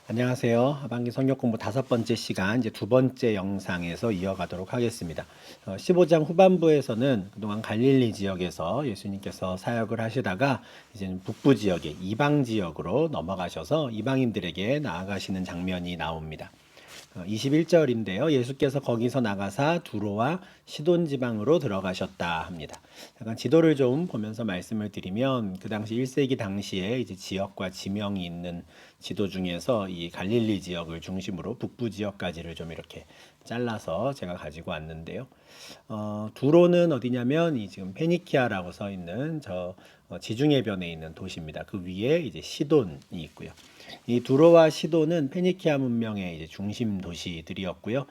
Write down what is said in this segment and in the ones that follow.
안녕하세요. 하반기 성경 공부 5번째 시간, 이제 2번째 영상에서 이어가도록 하겠습니다. 15장 후반부에서는 그동안 갈릴리 지역에서 예수님께서 사역을 하시다가 이제는 북부 지역에 이방 지역으로 넘어가셔서 이방인들에게 나아가시는 장면이 나옵니다. 21절인데요. 예수께서 거기서 나가사 두로와 시돈 지방으로 들어가셨다 합니다. 잠깐 지도를 좀 보면서 말씀을 드리면 그 당시 1세기 당시에 이제 지역과 지명이 있는 지도 중에서 이 갈릴리 지역을 중심으로 북부 지역까지를 좀 이렇게 잘라서 제가 가지고 왔는데요. 두로는 어디냐면 이 지금 페니키아라고 써 있는 저 지중해변에 있는 도시입니다. 그 위에 이제 시돈이 있고요. 이 두로와 시돈은 페니키아 문명의 이제 중심 도시들이었고요.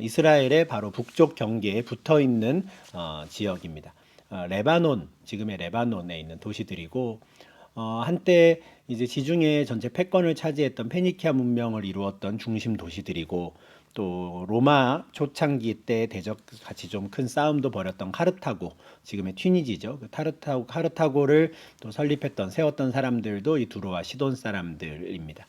이스라엘의 바로 북쪽 경계에 붙어 있는 지역입니다. 레바논, 지금의 레바논에 있는 도시들이고 한때 이제 지중해 전체 패권을 차지했던 페니키아 문명을 이루었던 중심 도시들이고 또 로마 초창기 때 대적 같이 좀 큰 싸움도 벌였던 카르타고, 지금의 튀니지죠. 그 카르타고를 또 설립했던 세웠던 사람들도 이 두로와 시돈 사람들입니다.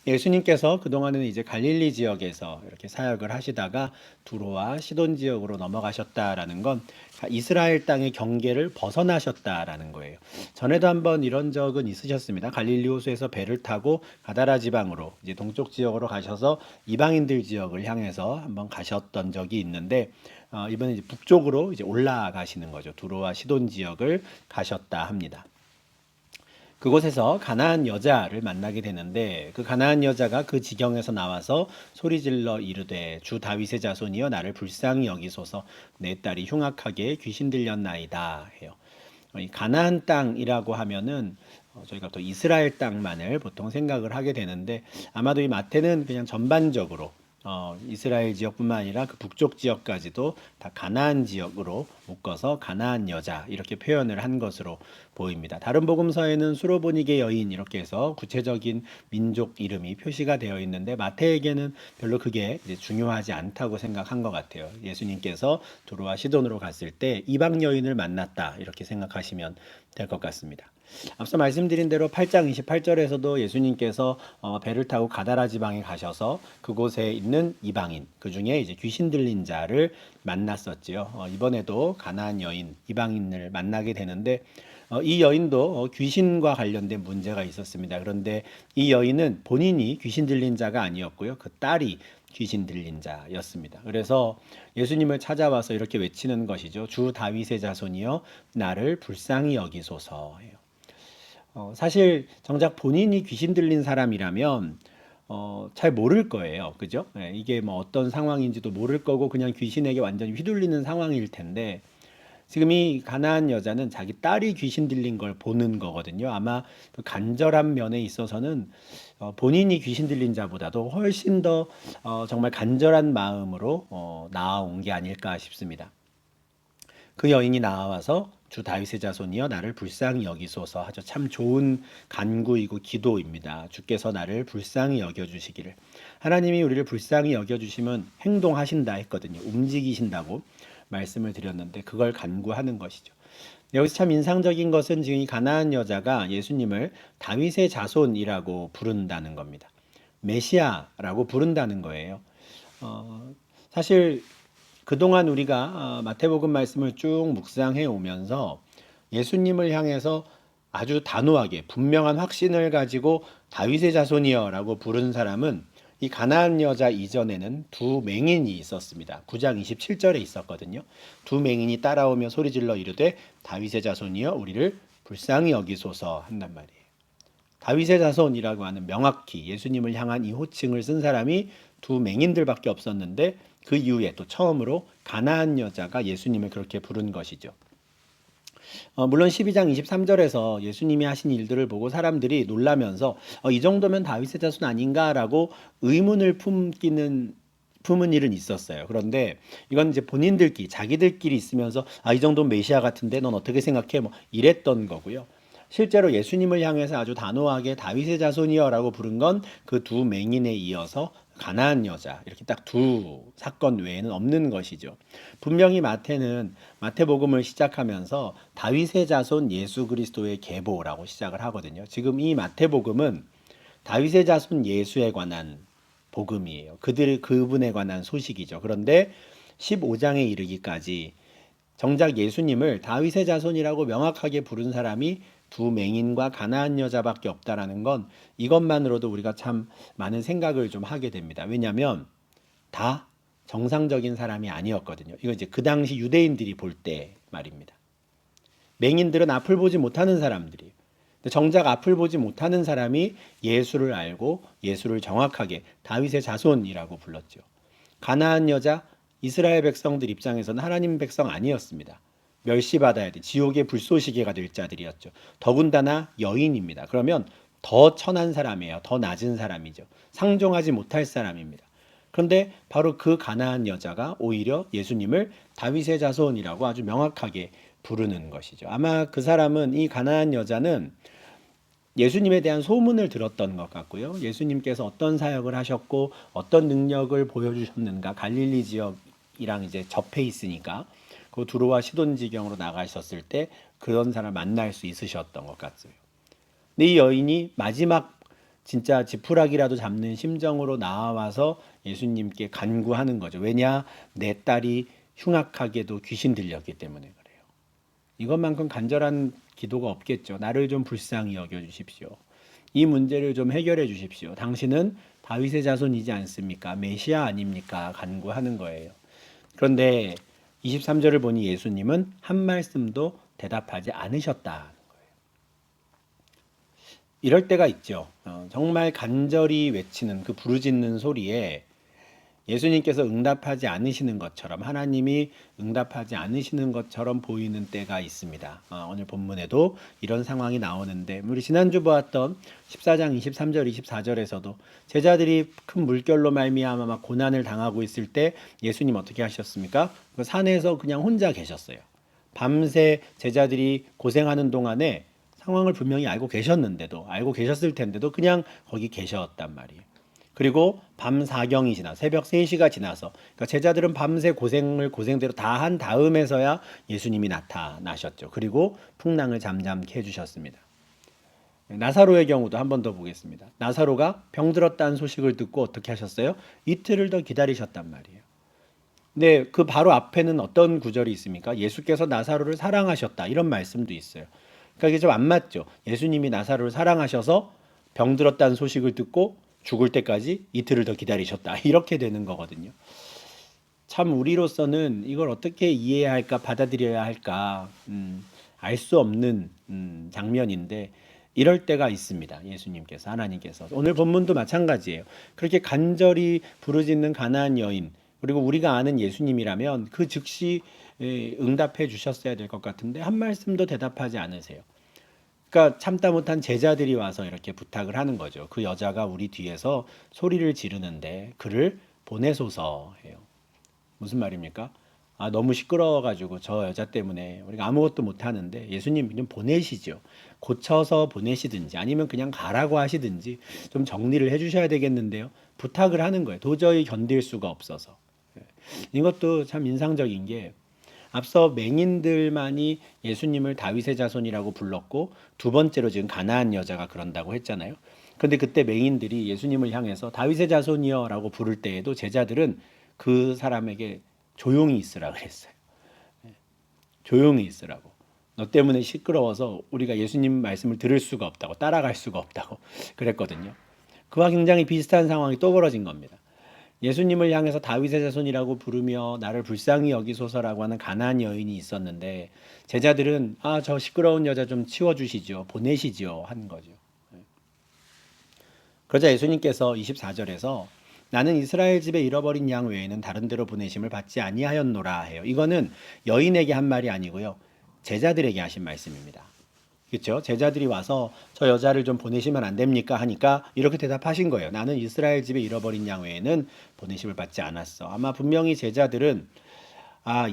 예수님께서 그동안은 이제 갈릴리 지역에서 이렇게 사역을 하시다가 두로와 시돈 지역으로 넘어가셨다라는 건 이스라엘 땅의 경계를 벗어나셨다라는 거예요. 전에도 한번 이런 적은 있으셨습니다. 갈릴리 호수에서 배를 타고 가다라 지방으로 이제 동쪽 지역으로 가셔서 이방인들 지역을 향해서 한번 가셨던 적이 있는데 이번에 이제 북쪽으로 이제 올라가시는 거죠. 두로와 시돈 지역을 가셨다 합니다. 그곳에서 가나안 여자를 만나게 되는데 그 가나안 여자가 그 지경에서 나와서 소리질러 이르되 주 다윗의 자손이여 나를 불쌍히 여기소서 내 딸이 흉악하게 귀신 들렸나이다 해요. 이 가나안 땅이라고 하면은 저희가 또 이스라엘 땅만을 보통 생각을 하게 되는데 아마도 이 마태는 그냥 전반적으로 이스라엘 지역뿐만 아니라 그 북쪽 지역까지도 다 가나안 지역으로 묶어서 가나안 여자 이렇게 표현을 한 것으로 보입니다. 다른 복음서에는 수로보니게 여인 이렇게 해서 구체적인 민족 이름이 표시가 되어 있는데 마태에게는 별로 그게 이제 중요하지 않다고 생각한 것 같아요. 예수님께서 두로와 시돈으로 갔을 때 이방 여인을 만났다 이렇게 생각하시면 될 것 같습니다. 앞서 말씀드린 대로 8장 28절에서도 예수님께서 배를 타고 가다라 지방에 가셔서 그곳에 있는 이방인, 그 중에 이제 귀신 들린 자를 만났었지요. 이번에도 가나안 여인, 이방인을 만나게 되는데 이 여인도 귀신과 관련된 문제가 있었습니다. 그런데 이 여인은 본인이 귀신 들린 자가 아니었고요. 그 딸이 귀신 들린 자였습니다. 그래서 예수님을 찾아와서 이렇게 외치는 것이죠. 주 다윗의 자손이여 나를 불쌍히 여기소서예요. 사실 정작 본인이 귀신 들린 사람이라면 잘 모를 거예요. 그죠? 예, 이게 뭐 어떤 상황인지도 모를 거고 그냥 귀신에게 완전히 휘둘리는 상황일 텐데 지금 이 가나안 여자는 자기 딸이 귀신 들린 걸 보는 거거든요. 아마 그 간절한 면에 있어서는 본인이 귀신 들린 자보다도 훨씬 더 정말 간절한 마음으로 나아온 게 아닐까 싶습니다. 그 여인이 나와서 주 다윗의 자손이여 나를 불쌍히 여기소서 하죠. 참 좋은 간구이고 기도입니다. 주께서 나를 불쌍히 여겨주시기를. 하나님이 우리를 불쌍히 여겨주시면 행동하신다 했거든요. 움직이신다고 말씀을 드렸는데 그걸 간구하는 것이죠. 여기서 참 인상적인 것은 지금 이 가나안 여자가 예수님을 다윗의 자손이라고 부른다는 겁니다. 메시아라고 부른다는 거예요. 사실 그동안 우리가 마태복음 말씀을 쭉 묵상해 오면서 예수님을 향해서 아주 단호하게 분명한 확신을 가지고 다윗의 자손이여라고 부른 사람은 이 가나안 여자 이전에는 두 맹인이 있었습니다. 9장 27절에 있었거든요. 두 맹인이 따라오며 소리질러 이르되 다윗의 자손이여 우리를 불쌍히 여기소서 한단 말이에요. 다윗의 자손이라고 하는 명확히 예수님을 향한 이 호칭을 쓴 사람이 두 맹인들밖에 없었는데 그 이후에 또 처음으로 가나안 여자가 예수님을 그렇게 부른 것이죠. 물론 12장 23절에서 예수님이 하신 일들을 보고 사람들이 놀라면서 이 정도면 다윗의 자손 아닌가라고 의문을 품은 일은 있었어요. 그런데 이건 이제 본인들끼리 자기들끼리 있으면서 이 정도면 메시아 같은데 넌 어떻게 생각해? 뭐 이랬던 거고요. 실제로 예수님을 향해서 아주 단호하게 다윗의 자손이여라고 부른 건 그 두 맹인에 이어서 가나안 여자 이렇게 딱 두 사건 외에는 없는 것이죠. 분명히 마태는 마태복음을 시작하면서 다윗의 자손 예수 그리스도의 계보라고 시작을 하거든요. 지금 이 마태복음은 다윗의 자손 예수에 관한 복음이에요. 그분에 관한 소식이죠. 그런데 15장에 이르기까지 정작 예수님을 다윗의 자손이라고 명확하게 부른 사람이 두 맹인과 가나안 여자밖에 없다라는 건 이것만으로도 우리가 참 많은 생각을 좀 하게 됩니다. 왜냐하면 다 정상적인 사람이 아니었거든요. 이거 이제 그 당시 유대인들이 볼 때 말입니다. 맹인들은 앞을 보지 못하는 사람들이에요. 정작 앞을 보지 못하는 사람이 예수를 알고 예수를 정확하게 다윗의 자손이라고 불렀죠. 가나안 여자, 이스라엘 백성들 입장에서는 하나님 백성 아니었습니다. 멸시받아야 돼. 지옥의 불쏘시개가 될 자들이었죠. 더군다나 여인입니다. 그러면 더 천한 사람이에요. 더 낮은 사람이죠. 상종하지 못할 사람입니다. 그런데 바로 그 가나안 여자가 오히려 예수님을 다윗의 자손이라고 아주 명확하게 부르는 것이죠. 아마 그 사람은, 이 가나안 여자는 예수님에 대한 소문을 들었던 것 같고요. 예수님께서 어떤 사역을 하셨고 어떤 능력을 보여주셨는가, 갈릴리 지역이랑 이제 접해 있으니까 그 두로와 시돈 지경으로 나가셨을 때 그런 사람을 만날 수 있으셨던 것 같아요. 근데 이 여인이 마지막 진짜 지푸라기라도 잡는 심정으로 나와서 예수님께 간구하는 거죠. 왜냐? 내 딸이 흉악하게도 귀신 들렸기 때문에 그래요. 이것만큼 간절한 기도가 없겠죠. 나를 좀 불쌍히 여겨 주십시오. 이 문제를 좀 해결해 주십시오. 당신은 다윗의 자손이지 않습니까? 메시아 아닙니까? 간구하는 거예요. 그런데 23절을 보니 예수님은 한 말씀도 대답하지 않으셨다. 이럴 때가 있죠. 정말 간절히 외치는 그 부르짖는 소리에 예수님께서 응답하지 않으시는 것처럼, 하나님이 응답하지 않으시는 것처럼 보이는 때가 있습니다. 오늘 본문에도 이런 상황이 나오는데, 우리 지난주 보았던 14장 23절 24절에서도 제자들이 큰 물결로 말미암아 막 고난을 당하고 있을 때 예수님 어떻게 하셨습니까? 그 산에서 그냥 혼자 계셨어요. 밤새 제자들이 고생하는 동안에 상황을 분명히 알고 계셨을 텐데도 그냥 거기 계셨단 말이에요. 그리고 밤 4경이 지나 새벽 3시가 지나서, 그러니까 제자들은 밤새 고생대로 다 한 다음에서야 예수님이 나타나셨죠. 그리고 풍랑을 잠잠케 해주셨습니다. 나사로의 경우도 한 번 더 보겠습니다. 나사로가 병들었다는 소식을 듣고 어떻게 하셨어요? 이틀을 더 기다리셨단 말이에요. 근데 그 바로 앞에는 어떤 구절이 있습니까? 예수께서 나사로를 사랑하셨다, 이런 말씀도 있어요. 그러니까 이게 좀 안 맞죠. 예수님이 나사로를 사랑하셔서 병들었다는 소식을 듣고 죽을 때까지 이틀을 더 기다리셨다, 이렇게 되는 거거든요. 참 우리로서는 이걸 어떻게 이해해야 할까, 받아들여야 할까 알 수 없는 장면인데, 이럴 때가 있습니다. 예수님께서, 하나님께서. 오늘 본문도 마찬가지예요. 그렇게 간절히 부르짖는 가나안 여인, 그리고 우리가 아는 예수님이라면 그 즉시 응답해 주셨어야 될 것 같은데 한 말씀도 대답하지 않으세요. 그러니까 참다 못한 제자들이 와서 이렇게 부탁을 하는 거죠. 그 여자가 우리 뒤에서 소리를 지르는데 그를 보내소서 해요. 무슨 말입니까? 너무 시끄러워가지고 저 여자 때문에 우리가 아무것도 못하는데 예수님 좀 보내시죠. 고쳐서 보내시든지 아니면 그냥 가라고 하시든지 좀 정리를 해주셔야 되겠는데요. 부탁을 하는 거예요. 도저히 견딜 수가 없어서. 이것도 참 인상적인 게, 앞서 맹인들만이 예수님을 다윗의 자손이라고 불렀고 두 번째로 지금 가나안 여자가 그런다고 했잖아요. 그런데 그때 맹인들이 예수님을 향해서 다윗의 자손이여라고 부를 때에도 제자들은 그 사람에게 조용히 있으라 그랬어요. 조용히 있으라고. 너 때문에 시끄러워서 우리가 예수님 말씀을 들을 수가 없다고, 따라갈 수가 없다고 그랬거든요. 그와 굉장히 비슷한 상황이 또 벌어진 겁니다. 예수님을 향해서 다윗의 자손이라고 부르며 나를 불쌍히 여기소서라고 하는 가나안 여인이 있었는데 제자들은 저 시끄러운 여자 좀 치워주시죠, 보내시죠 한 거죠. 그러자 예수님께서 24절에서 나는 이스라엘 집에 잃어버린 양 외에는 다른 데로 보내심을 받지 아니하였노라 해요. 이거는 여인에게 한 말이 아니고요, 제자들에게 하신 말씀입니다. 그렇죠? 제자들이 와서 저 여자를 좀 보내시면 안 됩니까? 하니까 이렇게 대답하신 거예요. 나는 이스라엘 집에 잃어버린 양 외에는 보내심을 받지 않았어. 아마 분명히 제자들은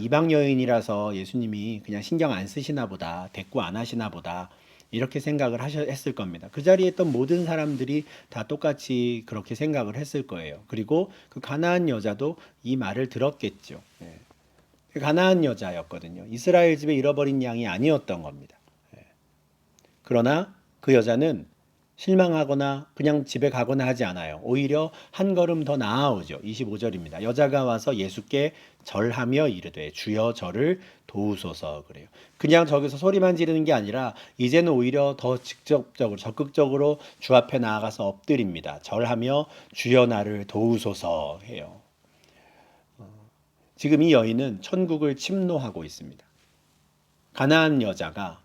이방 여인이라서 예수님이 그냥 신경 안 쓰시나 보다, 대꾸 안 하시나 보다, 이렇게 생각을 했을 겁니다. 그 자리에 있던 모든 사람들이 다 똑같이 그렇게 생각을 했을 거예요. 그리고 그 가나안 여자도 이 말을 들었겠죠. 가나안 여자였거든요. 이스라엘 집에 잃어버린 양이 아니었던 겁니다. 그러나 그 여자는 실망하거나 그냥 집에 가거나 하지 않아요. 오히려 한 걸음 더 나아오죠. 25절입니다. 여자가 와서 예수께 절하며 이르되 주여 저를 도우소서 그래요. 그냥 저기서 소리만 지르는 게 아니라 이제는 오히려 더 직접적으로 적극적으로 주 앞에 나아가서 엎드립니다. 절하며 주여 나를 도우소서 해요. 지금 이 여인은 천국을 침노하고 있습니다. 가나안 여자가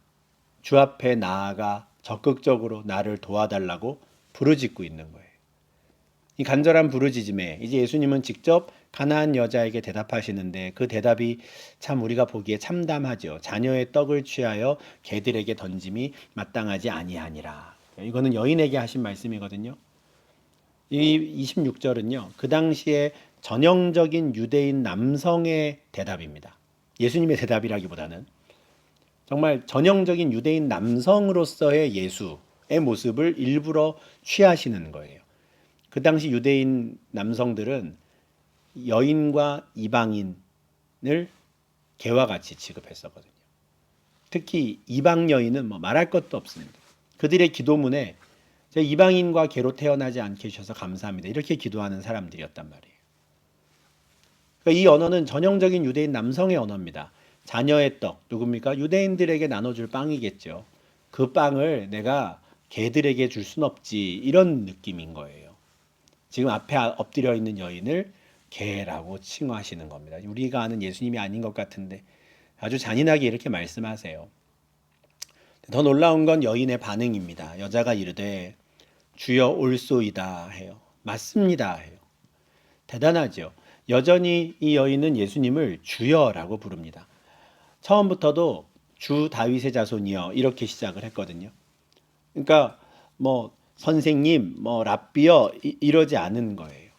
주 앞에 나아가 적극적으로 나를 도와달라고 부르짖고 있는 거예요. 이 간절한 부르짖음에 이제 예수님은 직접 가나안 여자에게 대답하시는데 그 대답이 참 우리가 보기에 참담하죠. 자녀의 떡을 취하여 개들에게 던짐이 마땅하지 아니하니라. 이거는 여인에게 하신 말씀이거든요. 이 26절은요. 그 당시에 전형적인 유대인 남성의 대답입니다. 예수님의 대답이라기보다는 정말 전형적인 유대인 남성으로서의 예수의 모습을 일부러 취하시는 거예요. 그 당시 유대인 남성들은 여인과 이방인을 개와 같이 취급했었거든요. 특히 이방 여인은 뭐 말할 것도 없습니다. 그들의 기도문에 이방인과 개로 태어나지 않게 해주셔서 감사합니다. 이렇게 기도하는 사람들이었단 말이에요. 그러니까 이 언어는 전형적인 유대인 남성의 언어입니다. 자녀의 떡, 누굽니까? 유대인들에게 나눠줄 빵이겠죠. 그 빵을 내가 개들에게 줄 순 없지. 이런 느낌인 거예요. 지금 앞에 엎드려 있는 여인을 개라고 칭호하시는 겁니다. 우리가 아는 예수님이 아닌 것 같은데 아주 잔인하게 이렇게 말씀하세요. 더 놀라운 건 여인의 반응입니다. 여자가 이르되 주여 올소이다 해요. 맞습니다 해요. 대단하죠. 여전히 이 여인은 예수님을 주여라고 부릅니다. 처음부터도 주 다윗의 자손이여 이렇게 시작을 했거든요. 그러니까 뭐 선생님, 뭐 랍비여 이러지 않은 거예요.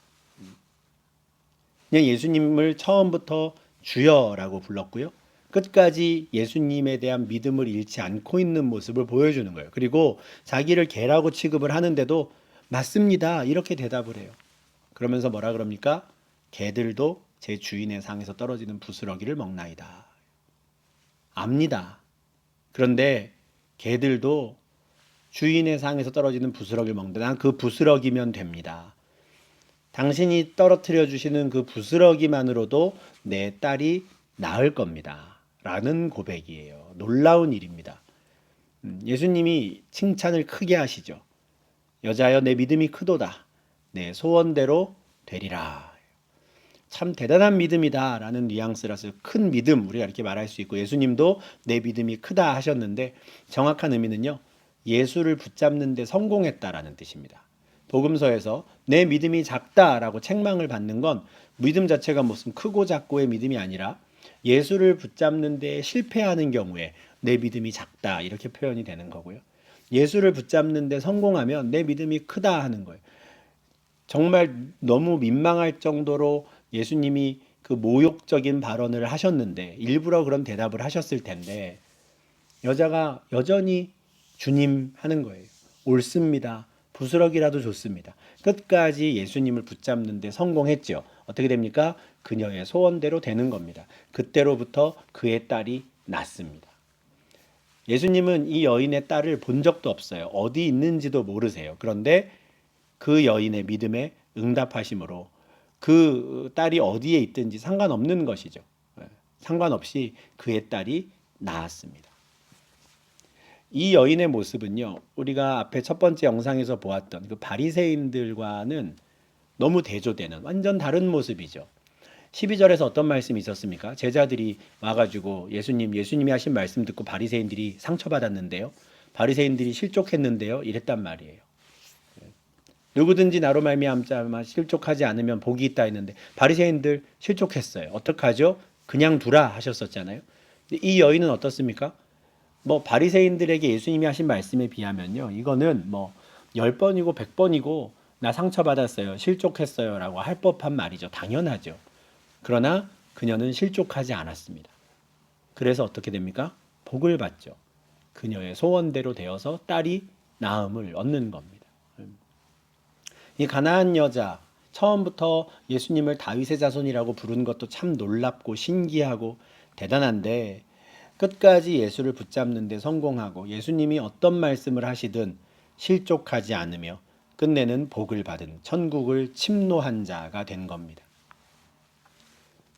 그냥 예수님을 처음부터 주여라고 불렀고요. 끝까지 예수님에 대한 믿음을 잃지 않고 있는 모습을 보여주는 거예요. 그리고 자기를 개라고 취급을 하는데도 맞습니다. 이렇게 대답을 해요. 그러면서 뭐라 그럽니까? 개들도 제 주인의 상에서 떨어지는 부스러기를 먹나이다. 압니다. 그런데 개들도 주인의 상에서 떨어지는 부스러기를 먹는다. 난 그 부스러기면 됩니다. 당신이 떨어뜨려 주시는 그 부스러기만으로도 내 딸이 나을 겁니다. 라는 고백이에요. 놀라운 일입니다. 예수님이 칭찬을 크게 하시죠. 여자여 내 믿음이 크도다. 내 소원대로 되리라. 참 대단한 믿음이다 라는 뉘앙스라서 큰 믿음 우리가 이렇게 말할 수 있고 예수님도 내 믿음이 크다 하셨는데 정확한 의미는요. 예수를 붙잡는 데 성공했다라는 뜻입니다. 복음서에서 내 믿음이 작다라고 책망을 받는 건 믿음 자체가 무슨 크고 작고의 믿음이 아니라 예수를 붙잡는 데 실패하는 경우에 내 믿음이 작다 이렇게 표현이 되는 거고요. 예수를 붙잡는 데 성공하면 내 믿음이 크다 하는 거예요. 정말 너무 민망할 정도로 예수님이 그 모욕적인 발언을 하셨는데 일부러 그런 대답을 하셨을 텐데 여자가 여전히 주님 하는 거예요. 옳습니다. 부스러기라도 좋습니다. 끝까지 예수님을 붙잡는 데 성공했죠. 어떻게 됩니까? 그녀의 소원대로 되는 겁니다. 그때로부터 그의 딸이 낳습니다. 예수님은 이 여인의 딸을 본 적도 없어요. 어디 있는지도 모르세요. 그런데 그 여인의 믿음에 응답하심으로 그 딸이 어디에 있든지 상관없는 것이죠. 상관없이 그의 딸이 나았습니다. 이 여인의 모습은요. 우리가 앞에 첫 번째 영상에서 보았던 그 바리새인들과는 너무 대조되는 완전 다른 모습이죠. 12절에서 어떤 말씀이 있었습니까? 제자들이 와가지고 예수님이 하신 말씀 듣고 바리새인들이 상처받았는데요. 바리새인들이 실족했는데요. 이랬단 말이에요. 누구든지 나로 말미암아 실족하지 않으면 복이 있다 했는데 바리새인들 실족했어요. 어떡하죠? 그냥 두라 하셨었잖아요. 이 여인은 어떻습니까? 뭐 바리새인들에게 예수님이 하신 말씀에 비하면요. 이거는 뭐 10번이고 100번이고 나 상처받았어요. 실족했어요. 라고 할 법한 말이죠. 당연하죠. 그러나 그녀는 실족하지 않았습니다. 그래서 어떻게 됩니까? 복을 받죠. 그녀의 소원대로 되어서 딸이 나음을 얻는 겁니다. 이 가나안 여자 처음부터 예수님을 다윗의 자손이라고 부르는 것도 참 놀랍고 신기하고 대단한데 끝까지 예수를 붙잡는 데 성공하고 예수님이 어떤 말씀을 하시든 실족하지 않으며 끝내는 복을 받은 천국을 침노한 자가 된 겁니다.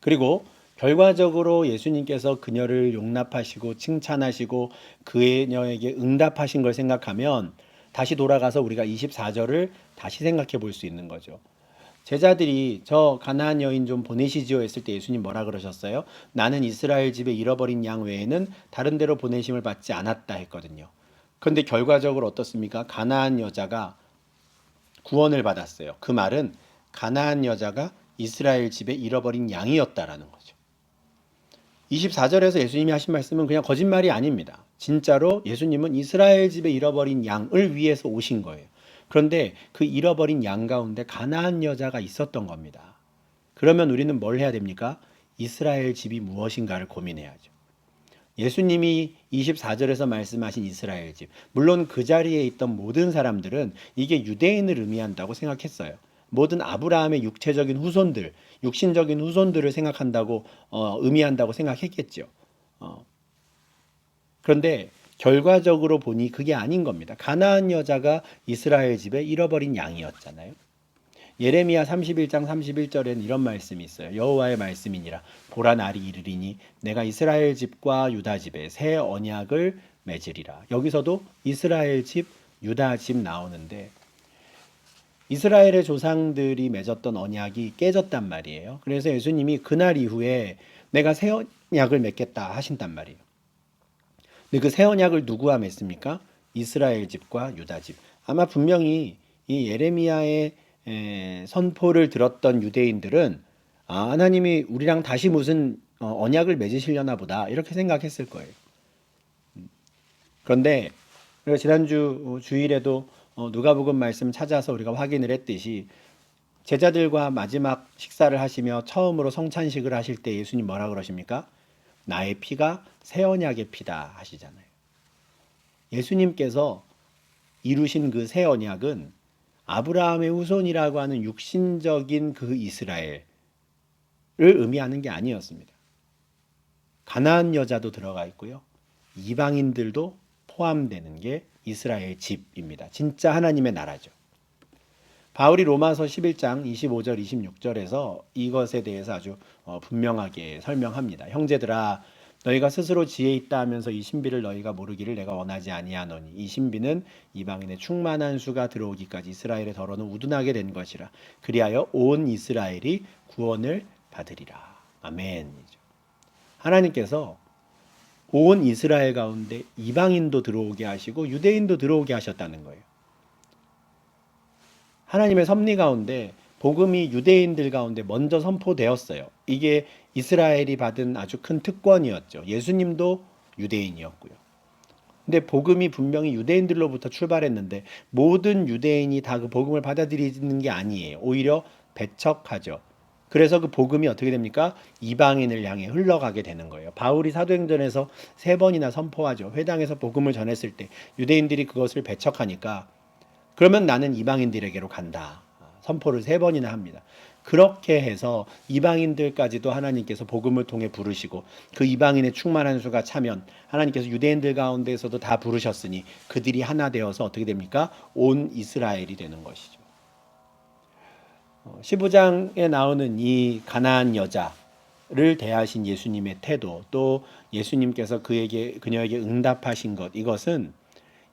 그리고 결과적으로 예수님께서 그녀를 용납하시고 칭찬하시고 그녀에게 응답하신 걸 생각하면 다시 돌아가서 우리가 24절을 다시 생각해 볼 수 있는 거죠. 제자들이 저 가나안 여인 좀 보내시지요 했을 때 예수님 뭐라 그러셨어요? 나는 이스라엘 집에 잃어버린 양 외에는 다른 데로 보내심을 받지 않았다 했거든요. 그런데 결과적으로 어떻습니까? 가나안 여자가 구원을 받았어요. 그 말은 가나안 여자가 이스라엘 집에 잃어버린 양이었다라는 거죠. 24절에서 예수님이 하신 말씀은 그냥 거짓말이 아닙니다. 진짜로 예수님은 이스라엘 집에 잃어버린 양을 위해서 오신 거예요. 그런데 그 잃어버린 양 가운데 가나안 여자가 있었던 겁니다. 그러면 우리는 뭘 해야 됩니까? 이스라엘 집이 무엇인가를 고민해야죠. 예수님이 24절에서 말씀하신 이스라엘 집, 물론 그 자리에 있던 모든 사람들은 이게 유대인을 의미한다고 생각했어요. 모든 아브라함의 육체적인 후손들, 육신적인 후손들을 생각한다고 의미한다고 생각했겠죠. 그런데 결과적으로 보니 그게 아닌 겁니다. 가나안 여자가 이스라엘 집에 잃어버린 양이었잖아요. 예레미야 31장 31절에는 이런 말씀이 있어요. 여호와의 말씀이니라 보라 날이 이르리니 내가 이스라엘 집과 유다 집에 새 언약을 맺으리라. 여기서도 이스라엘 집, 유다 집 나오는데 이스라엘의 조상들이 맺었던 언약이 깨졌단 말이에요. 그래서 예수님이 그날 이후에 내가 새 언약을 맺겠다 하신단 말이에요. 근데 그 새 언약을 누구와 맺습니까? 이스라엘 집과 유다 집. 아마 분명히 이 예레미야의 선포를 들었던 유대인들은 하나님이 우리랑 다시 무슨 언약을 맺으시려나 보다 이렇게 생각했을 거예요. 그런데 우리가 지난주 주일에도 누가복음 말씀 찾아서 우리가 확인을 했듯이 제자들과 마지막 식사를 하시며 처음으로 성찬식을 하실 때 예수님 뭐라 그러십니까? 나의 피가 새 언약의 피다 하시잖아요. 예수님께서 이루신 그 새 언약은 아브라함의 후손이라고 하는 육신적인 그 이스라엘을 의미하는 게 아니었습니다. 가나안 여자도 들어가 있고요. 이방인들도 포함되는 게 이스라엘 집입니다. 진짜 하나님의 나라죠. 바울이 로마서 11장 25절 26절에서 이것에 대해서 아주 분명하게 설명합니다. 형제들아 너희가 스스로 지혜 있다 하면서 이 신비를 너희가 모르기를 내가 원하지 아니하노니 이 신비는 이방인의 충만한 수가 들어오기까지 이스라엘의 더러는 우둔하게 된 것이라. 그리하여 온 이스라엘이 구원을 받으리라. 아멘이죠. 하나님께서 온 이스라엘 가운데 이방인도 들어오게 하시고 유대인도 들어오게 하셨다는 거예요. 하나님의 섭리 가운데 복음이 유대인들 가운데 먼저 선포되었어요. 이게 이스라엘이 받은 아주 큰 특권이었죠. 예수님도 유대인이었고요. 근데 복음이 분명히 유대인들로부터 출발했는데 모든 유대인이 다 그 복음을 받아들이는 게 아니에요. 오히려 배척하죠. 그래서 그 복음이 어떻게 됩니까? 이방인을 향해 흘러가게 되는 거예요. 바울이 사도행전에서 3번이나 선포하죠. 회당에서 복음을 전했을 때 유대인들이 그것을 배척하니까 그러면 나는 이방인들에게로 간다. 선포를 3번이나 합니다. 그렇게 해서 이방인들까지도 하나님께서 복음을 통해 부르시고 그 이방인의 충만한 수가 차면 하나님께서 유대인들 가운데에서도 다 부르셨으니 그들이 하나 되어서 어떻게 됩니까? 온 이스라엘이 되는 것이죠. 15장에 나오는 이 가나안 여자를 대하신 예수님의 태도, 또 예수님께서 그녀에게 응답하신 것, 이것은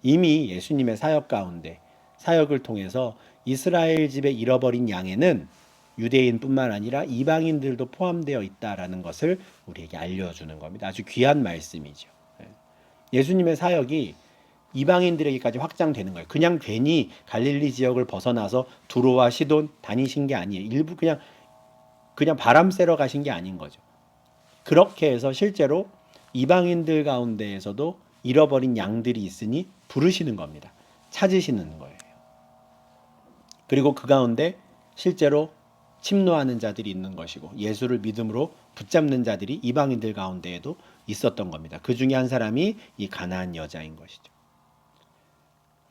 이미 예수님의 사역 가운데 사역을 통해서 이스라엘 집에 잃어버린 양에는 유대인뿐만 아니라 이방인들도 포함되어 있다라는 것을 우리에게 알려주는 겁니다. 아주 귀한 말씀이죠. 예수님의 사역이 이방인들에게까지 확장되는 거예요. 그냥 괜히 갈릴리 지역을 벗어나서 두로와 시돈 다니신 게 아니에요. 일부 그냥 바람 쐬러 가신 게 아닌 거죠. 그렇게 해서 실제로 이방인들 가운데에서도 잃어버린 양들이 있으니 부르시는 겁니다. 찾으시는 거예요. 그리고 그 가운데 실제로 침노하는 자들이 있는 것이고 예수를 믿음으로 붙잡는 자들이 이방인들 가운데에도 있었던 겁니다. 그 중에 한 사람이 이 가나안 여자인 것이죠.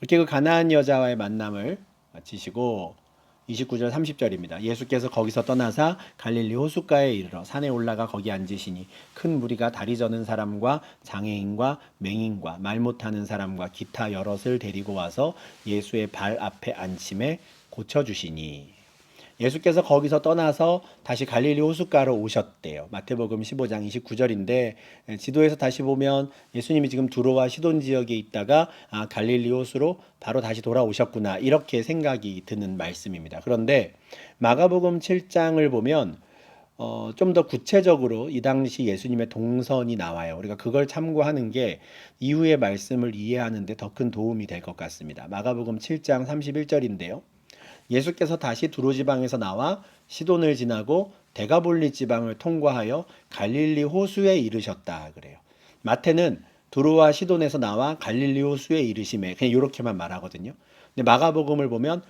이렇게 그 가나안 여자와의 만남을 마치시고 29절 30절입니다. 예수께서 거기서 떠나사 갈릴리 호숫가에 이르러 산에 올라가 거기 앉으시니 큰 무리가 다리 저는 사람과 장애인과 맹인과 말 못하는 사람과 기타 여럿을 데리고 와서 예수의 발 앞에 앉힘에 고쳐주시니. 예수께서 거기서 떠나서 다시 갈릴리 호숫가로 오셨대요. 마태복음 15장 29절인데 지도에서 다시 보면 예수님이 지금 두로와 시돈 지역에 있다가 갈릴리 호수로 바로 다시 돌아오셨구나 이렇게 생각이 드는 말씀입니다. 그런데 마가복음 7장을 보면 좀 더 구체적으로 이 당시 예수님의 동선이 나와요. 우리가 그걸 참고하는 게 이후의 말씀을 이해하는 데 더 큰 도움이 될 것 같습니다. 마가복음 7장 31절인데요. 예수께서 다시 두로 지방에서 나와 시돈을 지나고 데가볼리 지방을 통과하여 갈릴리 호수에 이르셨다 그래요. 마태는 두로와 시돈에서 나와 갈릴리 호수에 이르심에 그냥 이렇게만 말하거든요. 근데 마가복음을 보면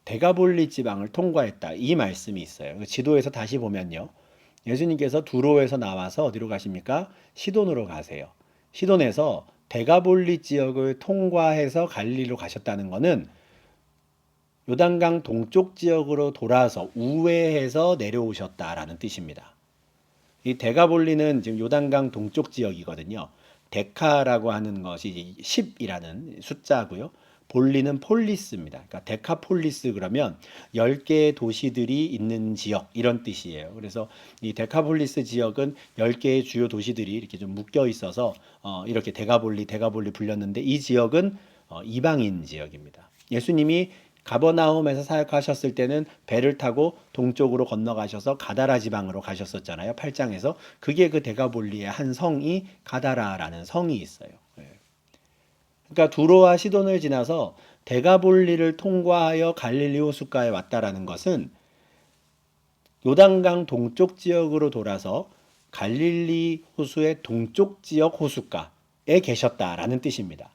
데가볼리 지방을 통과했다 이 말씀이 있어요. 지도에서 다시 보면요. 예수님께서 두로에서 나와서 어디로 가십니까? 시돈으로 가세요. 시돈에서 데가볼리 지역을 통과해서 갈릴리로 가셨다는 것은 요단강 동쪽 지역으로 돌아서 우회해서 내려오셨다라는 뜻입니다. 이 데가볼리는 지금 요단강 동쪽 지역이거든요. 데카라고 하는 것이 10이라는 숫자고요. 볼리는 폴리스입니다. 그러니까 데카폴리스 그러면 10개의 도시들이 있는 지역 이런 뜻이에요. 그래서 이 데카폴리스 지역은 10개의 주요 도시들이 이렇게 좀 묶여 있어서 이렇게 데가볼리 불렸는데 이 지역은 이방인 지역입니다. 예수님이 가버나움에서 사역하셨을 때는 배를 타고 동쪽으로 건너가셔서 가다라 지방으로 가셨었잖아요. 8장에서. 그게 그 데가볼리의 한 성이 가다라라는 성이 있어요. 그러니까 두로와 시돈을 지나서 데가볼리를 통과하여 갈릴리 호숫가에 왔다라는 것은 요단강 동쪽 지역으로 돌아서 갈릴리 호수의 동쪽 지역 호숫가에 계셨다라는 뜻입니다.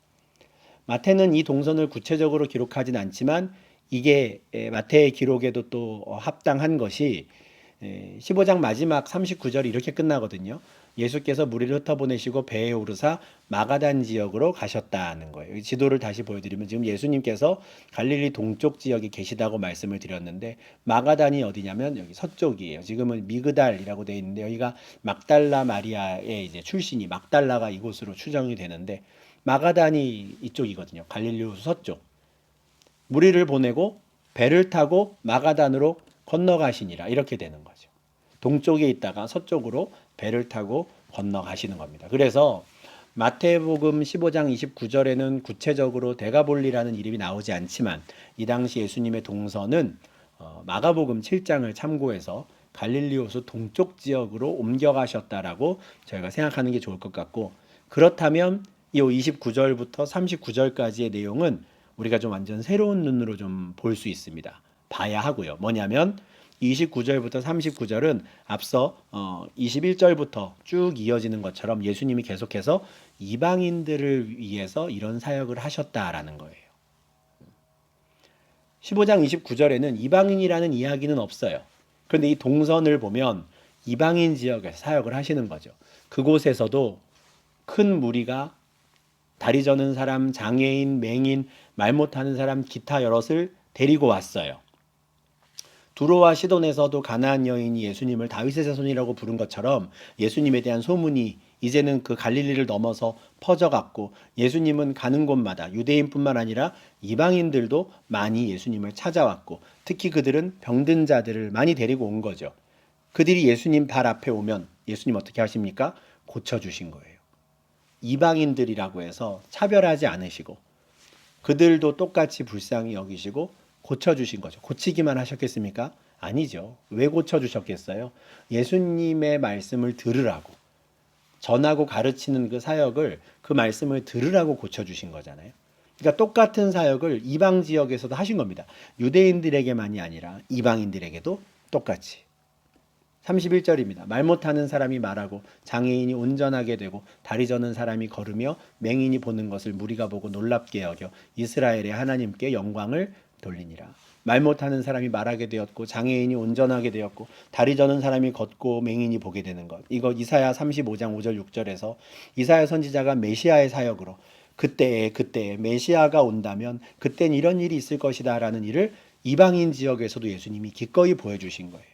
마태는 이 동선을 구체적으로 기록하진 않지만 이게 마태의 기록에도 또 합당한 것이 15장 마지막 39절이 이렇게 끝나거든요. 예수께서 무리를 흩어보내시고 배에 오르사 마가단 지역으로 가셨다는 거예요. 지도를 다시 보여드리면 지금 예수님께서 갈릴리 동쪽 지역에 계시다고 말씀을 드렸는데 마가단이 어디냐면 여기 서쪽이에요. 지금은 미그달이라고 되어 있는데 여기가 막달라 마리아의 이제 출신이 막달라가 이곳으로 추정이 되는데 마가단이 이쪽이거든요. 갈릴리 호수 서쪽. 무리를 보내고 배를 타고 마가단으로 건너가시니라 이렇게 되는 거죠. 동쪽에 있다가 서쪽으로 배를 타고 건너가시는 겁니다. 그래서 마태복음 15장 29절에는 구체적으로 데가볼리라는 이름이 나오지 않지만 이 당시 예수님의 동선은 마가복음 7장을 참고해서 갈릴리 호수 동쪽 지역으로 옮겨가셨다라고 저희가 생각하는 게 좋을 것 같고 그렇다면 이 29절부터 39절까지의 내용은 우리가 좀 완전 새로운 눈으로 좀 볼 수 있습니다. 봐야 하고요. 뭐냐면 29절부터 39절은 앞서 21절부터 쭉 이어지는 것처럼 예수님이 계속해서 이방인들을 위해서 이런 사역을 하셨다라는 거예요. 15장 29절에는 이방인이라는 이야기는 없어요. 그런데 이 동선을 보면 이방인 지역에서 사역을 하시는 거죠. 그곳에서도 큰 무리가 다리 저는 사람, 장애인, 맹인, 말 못하는 사람, 기타 여럿을 데리고 왔어요. 두로와 시돈에서도 가나안 여인이 예수님을 다윗의 자손이라고 부른 것처럼 예수님에 대한 소문이 이제는 그 갈릴리를 넘어서 퍼져갔고 예수님은 가는 곳마다 유대인뿐만 아니라 이방인들도 많이 예수님을 찾아왔고 특히 그들은 병든 자들을 많이 데리고 온 거죠. 그들이 예수님 발 앞에 오면 예수님 어떻게 하십니까? 고쳐주신 거예요. 이방인들이라고 해서 차별하지 않으시고 그들도 똑같이 불쌍히 여기시고 고쳐주신 거죠. 고치기만 하셨겠습니까? 아니죠. 왜 고쳐주셨겠어요? 예수님의 말씀을 들으라고 전하고 가르치는 그 사역을 그 말씀을 들으라고 고쳐주신 거잖아요. 그러니까 똑같은 사역을 이방 지역에서도 하신 겁니다. 유대인들에게만이 아니라 이방인들에게도 똑같이. 31절입니다. 말 못하는 사람이 말하고 장애인이 운전하게 되고 다리 저는 사람이 걸으며 맹인이 보는 것을 무리가 보고 놀랍게 여겨 이스라엘의 하나님께 영광을 돌리니라. 말 못하는 사람이 말하게 되었고 장애인이 운전하게 되었고 다리 저는 사람이 걷고 맹인이 보게 되는 것. 이거 이사야 35장 5절 6절에서 이사야 선지자가 메시아의 사역으로 그때에 메시아가 온다면 그땐 이런 일이 있을 것이다 라는 일을 이방인 지역에서도 예수님이 기꺼이 보여주신 거예요.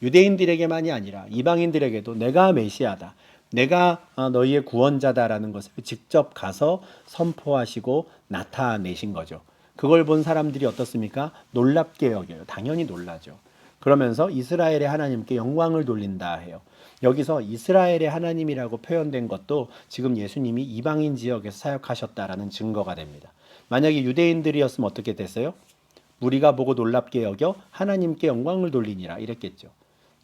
유대인들에게만이 아니라 이방인들에게도 내가 메시아다, 내가 너희의 구원자다라는 것을 직접 가서 선포하시고 나타내신 거죠. 그걸 본 사람들이 어떻습니까? 놀랍게 여겨요. 당연히 놀라죠. 그러면서 이스라엘의 하나님께 영광을 돌린다 해요. 여기서 이스라엘의 하나님이라고 표현된 것도 지금 예수님이 이방인 지역에서 사역하셨다라는 증거가 됩니다. 만약에 유대인들이었으면 어떻게 됐어요? 우리가 보고 놀랍게 여겨 하나님께 영광을 돌리니라 이랬겠죠.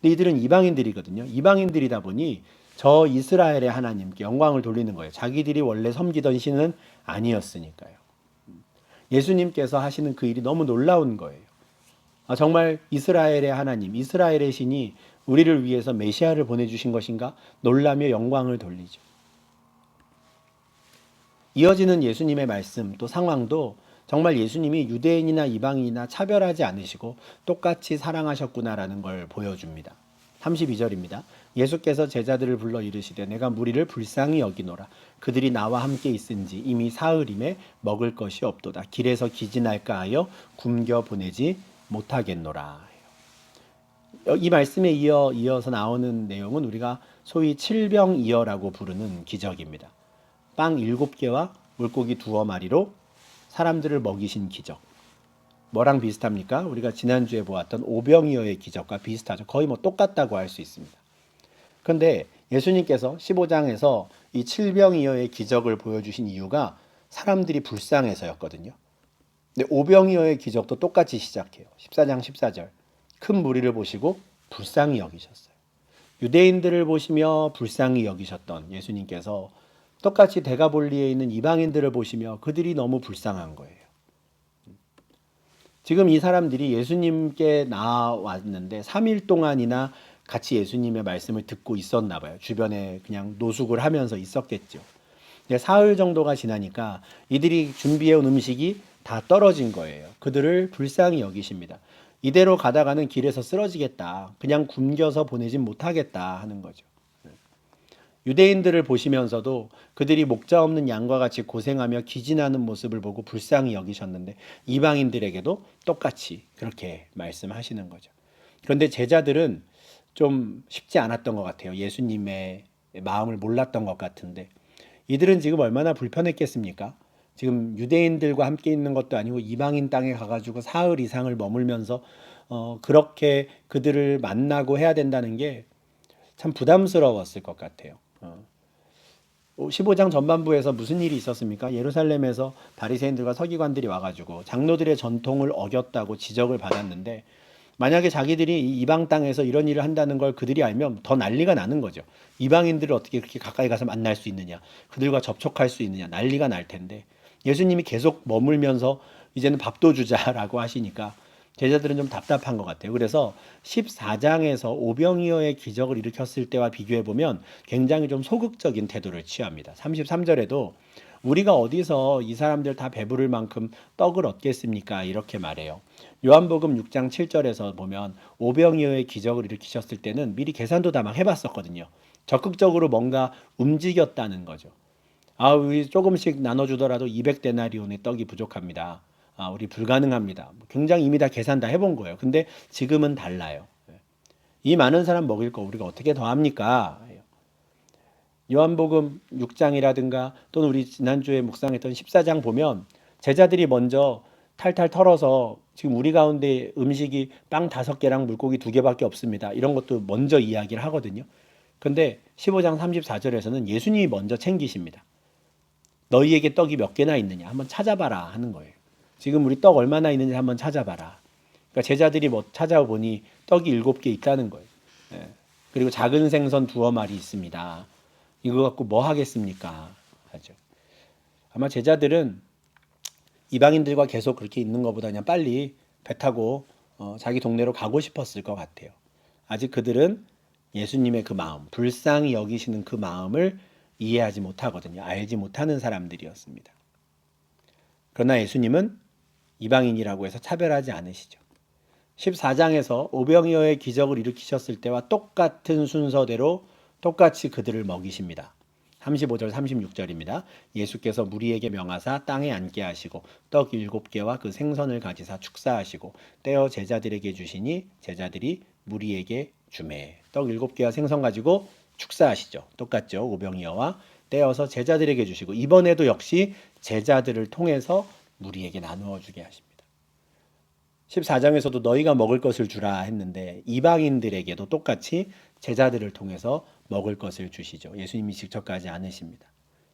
근데 이들은 이방인들이거든요. 이방인들이다 보니 저 이스라엘의 하나님께 영광을 돌리는 거예요. 자기들이 원래 섬기던 신은 아니었으니까요. 예수님께서 하시는 그 일이 너무 놀라운 거예요. 정말 이스라엘의 하나님, 이스라엘의 신이 우리를 위해서 메시아를 보내주신 것인가? 놀라며 영광을 돌리죠. 이어지는 예수님의 말씀, 또 상황도 정말 예수님이 유대인이나 이방인이나 차별하지 않으시고 똑같이 사랑하셨구나라는 걸 보여줍니다. 32절입니다. 예수께서 제자들을 불러 이르시되 내가 무리를 불쌍히 여기노라. 그들이 나와 함께 있은지 이미 사흘임에 먹을 것이 없도다. 길에서 기진할까 하여 굶겨 보내지 못하겠노라. 이 말씀에 이어서 나오는 내용은 우리가 소위 칠병이어라고 부르는 기적입니다. 빵 7개와 물고기 2마리로 사람들을 먹이신 기적. 뭐랑 비슷합니까? 우리가 지난주에 보았던 오병이어의 기적과 비슷하죠. 거의 똑같다고 할 수 있습니다. 그런데 예수님께서 15장에서 이 칠병이어의 기적을 보여주신 이유가 사람들이 불쌍해서였거든요. 근데 오병이어의 기적도 똑같이 시작해요. 14장 14절. 큰 무리를 보시고 불쌍히 여기셨어요. 유대인들을 보시며 불쌍히 여기셨던 예수님께서 똑같이 데가볼리에 있는 이방인들을 보시며 그들이 너무 불쌍한 거예요. 지금 이 사람들이 예수님께 나왔는데 3일 동안이나 같이 예수님의 말씀을 듣고 있었나 봐요. 주변에 그냥 노숙을 하면서 있었겠죠. 사흘 정도가 지나니까 이들이 준비해온 음식이 다 떨어진 거예요. 그들을 불쌍히 여기십니다. 이대로 가다가는 길에서 쓰러지겠다. 그냥 굶겨서 보내진 못하겠다 하는 거죠. 유대인들을 보시면서도 그들이 목자 없는 양과 같이 고생하며 기진하는 모습을 보고 불쌍히 여기셨는데 이방인들에게도 똑같이 그렇게 말씀하시는 거죠. 그런데 제자들은 좀 쉽지 않았던 것 같아요. 예수님의 마음을 몰랐던 것 같은데 이들은 지금 얼마나 불편했겠습니까? 지금 유대인들과 함께 있는 것도 아니고 이방인 땅에 가가지고 사흘 이상을 머물면서 그렇게 그들을 만나고 해야 된다는 게 참 부담스러웠을 것 같아요. 15장 전반부에서 무슨 일이 있었습니까? 예루살렘에서 바리새인들과 서기관들이 와가지고 장로들의 전통을 어겼다고 지적을 받았는데 만약에 자기들이 이 이방 땅에서 이런 일을 한다는 걸 그들이 알면 더 난리가 나는 거죠. 이방인들을 어떻게 그렇게 가까이 가서 만날 수 있느냐, 그들과 접촉할 수 있느냐, 난리가 날 텐데 예수님이 계속 머물면서 이제는 밥도 주자라고 하시니까 제자들은 좀 답답한 것 같아요. 그래서 14장에서 오병이어의 기적을 일으켰을 때와 비교해 보면 굉장히 좀 소극적인 태도를 취합니다. 33절에도 우리가 어디서 이 사람들 다 배부를 만큼 떡을 얻겠습니까? 이렇게 말해요. 요한복음 6장 7절에서 보면 오병이어의 기적을 일으키셨을 때는 미리 계산도 다 막 해봤었거든요. 적극적으로 뭔가 움직였다는 거죠. 우리 조금씩 나눠주더라도 200데나리온의 떡이 부족합니다. 우리 불가능합니다. 굉장히 이미 다 계산 다 해본 거예요. 근데 지금은 달라요. 이 많은 사람 먹일 거 우리가 어떻게 더 합니까? 요한복음 6장이라든가 또는 우리 지난주에 묵상했던 14장 보면 제자들이 먼저 탈탈 털어서 지금 우리 가운데 음식이 빵 5개랑 물고기 2개밖에 없습니다. 이런 것도 먼저 이야기를 하거든요. 근데 15장 34절에서는 예수님이 먼저 챙기십니다. 너희에게 떡이 몇 개나 있느냐 한번 찾아봐라 하는 거예요. 지금 우리 떡 얼마나 있는지 한번 찾아봐라. 그러니까 제자들이 찾아보니 떡이 7개 있다는 거예요. 그리고 작은 생선 2마리 있습니다. 이거 갖고 뭐 하겠습니까? 하죠. 아마 제자들은 이방인들과 계속 그렇게 있는 것보다 그냥 빨리 배 타고 자기 동네로 가고 싶었을 것 같아요. 아직 그들은 예수님의 그 마음, 불쌍히 여기시는 그 마음을 이해하지 못하거든요. 알지 못하는 사람들이었습니다. 그러나 예수님은 이방인이라고 해서 차별하지 않으시죠. 14장에서 오병이어의 기적을 일으키셨을 때와 똑같은 순서대로 똑같이 그들을 먹이십니다. 35절 36절입니다. 예수께서 무리에게 명하사 땅에 앉게 하시고 떡 7개와 그 생선을 가지사 축사하시고 떼어 제자들에게 주시니 제자들이 무리에게 주매. 떡 7개와 생선 가지고 축사하시죠. 똑같죠. 오병이어와 떼어서 제자들에게 주시고 이번에도 역시 제자들을 통해서 무리에게 나누어 주게 하십니다. 14장에서도 너희가 먹을 것을 주라 했는데 이방인들에게도 똑같이 제자들을 통해서 먹을 것을 주시죠. 예수님이 직접 가지 않으십니다.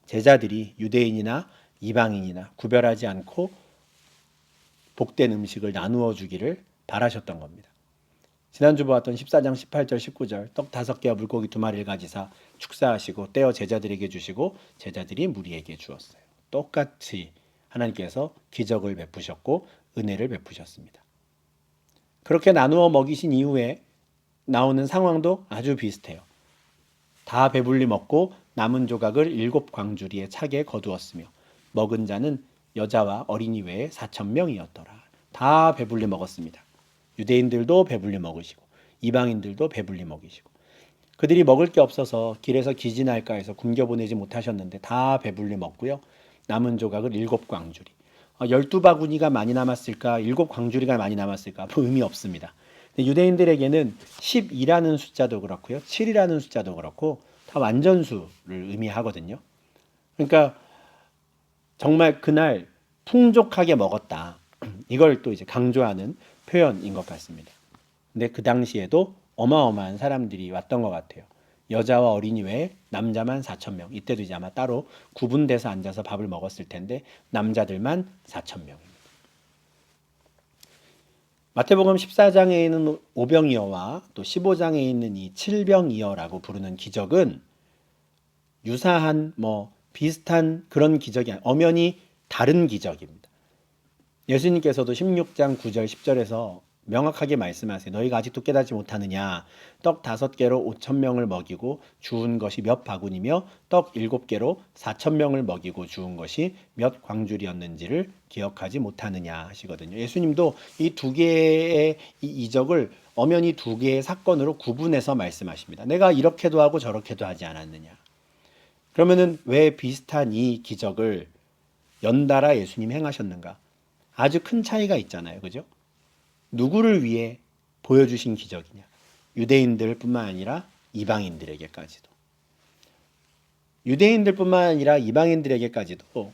제자들이 유대인이나 이방인이나 구별하지 않고 복된 음식을 나누어 주기를 바라셨던 겁니다. 지난주 보았던 14장 18절 19절 떡 5개와 물고기 2마리를 가지사 축사하시고 떼어 제자들에게 주시고 제자들이 무리에게 주었어요. 똑같이 하나님께서 기적을 베푸셨고 은혜를 베푸셨습니다. 그렇게 나누어 먹이신 이후에 나오는 상황도 아주 비슷해요. 다 배불리 먹고 남은 조각을 7광주리에 차게 거두었으며 먹은 자는 여자와 어린이 외에 4,000명이었더라. 다 배불리 먹었습니다. 유대인들도 배불리 먹으시고 이방인들도 배불리 먹이시고 그들이 먹을 게 없어서 길에서 기진할까 해서 굶겨보내지 못하셨는데 다 배불리 먹고요. 남은 조각을 7광주리. 12바구니가 많이 남았을까? 7광주리가 많이 남았을까? 뭐 의미 없습니다. 유대인들에게는 10이라는 숫자도 그렇고요. 7이라는 숫자도 그렇고 다 완전수를 의미하거든요. 그러니까 정말 그날 풍족하게 먹었다. 이걸 또 이제 강조하는 표현인 것 같습니다. 근데 그 당시에도 어마어마한 사람들이 왔던 것 같아요. 여자와 어린이 외에 남자만 4,000명. 이때도 이제 아마 따로 구분돼서 앉아서 밥을 먹었을 텐데 남자들만 4,000명입니다. 마태복음 14장에 있는 오병이어와 또 15장에 있는 이 칠병이어라고 부르는 기적은 유사한 비슷한 그런 기적이 아니라 엄연히 다른 기적입니다. 예수님께서도 16장 9절 10절에서 명확하게 말씀하세요. 너희가 아직도 깨닫지 못하느냐. 떡 5개로 5,000명을 먹이고 주운 것이 몇 바구니며 떡 7개로 4,000명을 먹이고 주운 것이 몇 광줄이었는지를 기억하지 못하느냐 하시거든요. 예수님도 이 두 개의 이적을 엄연히 두 개의 사건으로 구분해서 말씀하십니다. 내가 이렇게도 하고 저렇게도 하지 않았느냐. 그러면은 왜 비슷한 이 기적을 연달아 예수님이 행하셨는가? 아주 큰 차이가 있잖아요. 그죠? 누구를 위해 보여주신 기적이냐? 유대인들뿐만 아니라 이방인들에게까지도. 유대인들뿐만 아니라 이방인들에게까지도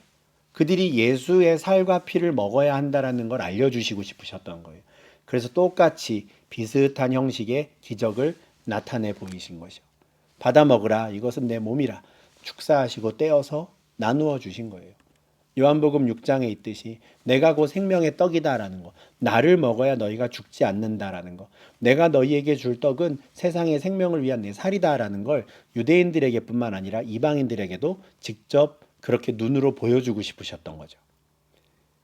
그들이 예수의 살과 피를 먹어야 한다라는 걸 알려주시고 싶으셨던 거예요. 그래서 똑같이 비슷한 형식의 기적을 나타내 보이신 것이요. 받아 먹으라. 이것은 내 몸이라. 축사하시고 떼어서 나누어 주신 거예요. 요한복음 6장에 있듯이 내가 곧 생명의 떡이다라는 거, 나를 먹어야 너희가 죽지 않는다라는 거, 내가 너희에게 줄 떡은 세상의 생명을 위한 내 살이다라는 걸 유대인들에게뿐만 아니라 이방인들에게도 직접 그렇게 눈으로 보여주고 싶으셨던 거죠.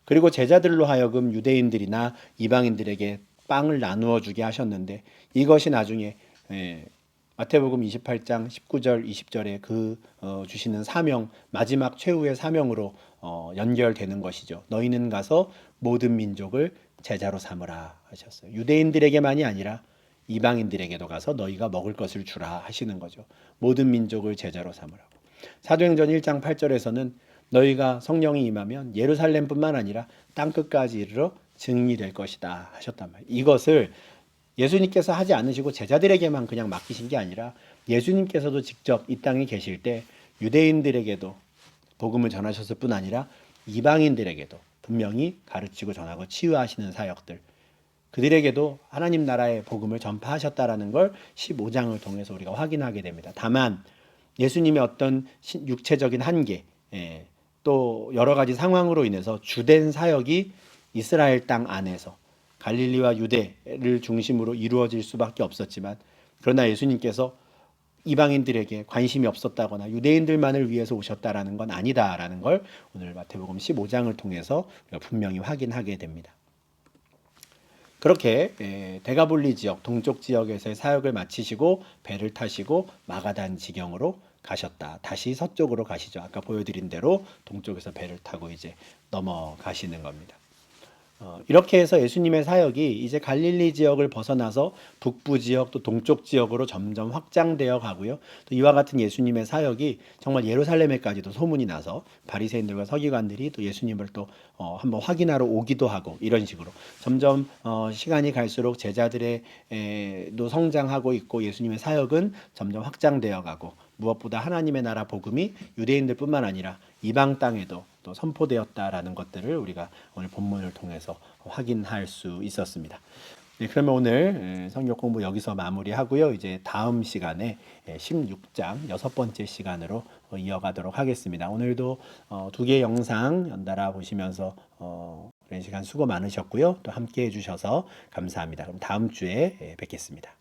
그리고 제자들로 하여금 유대인들이나 이방인들에게 빵을 나누어 주게 하셨는데 이것이 나중에 마태복음 28장 19절 20절에 주시는 사명, 마지막 최후의 사명으로 연결되는 것이죠. 너희는 가서 모든 민족을 제자로 삼으라 하셨어요. 유대인들에게만이 아니라 이방인들에게도 가서 너희가 먹을 것을 주라 하시는 거죠. 모든 민족을 제자로 삼으라고. 사도행전 1장 8절에서는 너희가 성령이 임하면 예루살렘뿐만 아니라 땅끝까지 이르러 증인이 될 것이다 하셨단 말이에요. 이것을 예수님께서 하지 않으시고 제자들에게만 그냥 맡기신 게 아니라 예수님께서도 직접 이 땅에 계실 때 유대인들에게도 복음을 전하셨을 뿐 아니라 이방인들에게도 분명히 가르치고 전하고 치유하시는 사역들, 그들에게도 하나님 나라의 복음을 전파하셨다라는 걸 15장을 통해서 우리가 확인하게 됩니다. 다만 예수님의 어떤 육체적인 한계, 또 여러 가지 상황으로 인해서 주된 사역이 이스라엘 땅 안에서 갈릴리와 유대를 중심으로 이루어질 수밖에 없었지만, 그러나 예수님께서 이방인들에게 관심이 없었다거나 유대인들만을 위해서 오셨다라는 건 아니다라는 걸 오늘 마태복음 15장을 통해서 분명히 확인하게 됩니다. 그렇게 데가볼리 지역, 동쪽 지역에서의 사역을 마치시고 배를 타시고 마가단 지경으로 가셨다. 다시 서쪽으로 가시죠. 아까 보여드린 대로 동쪽에서 배를 타고 이제 넘어가시는 겁니다. 이렇게 해서 예수님의 사역이 이제 갈릴리 지역을 벗어나서 북부 지역 또 동쪽 지역으로 점점 확장되어 가고요. 또 이와 같은 예수님의 사역이 정말 예루살렘에까지도 소문이 나서 바리새인들과 서기관들이 또 예수님을 또 한번 확인하러 오기도 하고 이런 식으로 점점 시간이 갈수록 제자들의 도 성장하고 있고 예수님의 사역은 점점 확장되어 가고 무엇보다 하나님의 나라 복음이 유대인들뿐만 아니라 이방 땅에도 또 선포되었다라는 것들을 우리가 오늘 본문을 통해서 확인할 수 있었습니다. 네, 그러면 오늘 성경 공부 여기서 마무리하고요. 이제 다음 시간에 16장 6번째 시간으로 이어가도록 하겠습니다. 오늘도 두 개의 영상 연달아 보시면서 이런 시간 수고 많으셨고요. 또 함께 해주셔서 감사합니다. 그럼 다음 주에 뵙겠습니다.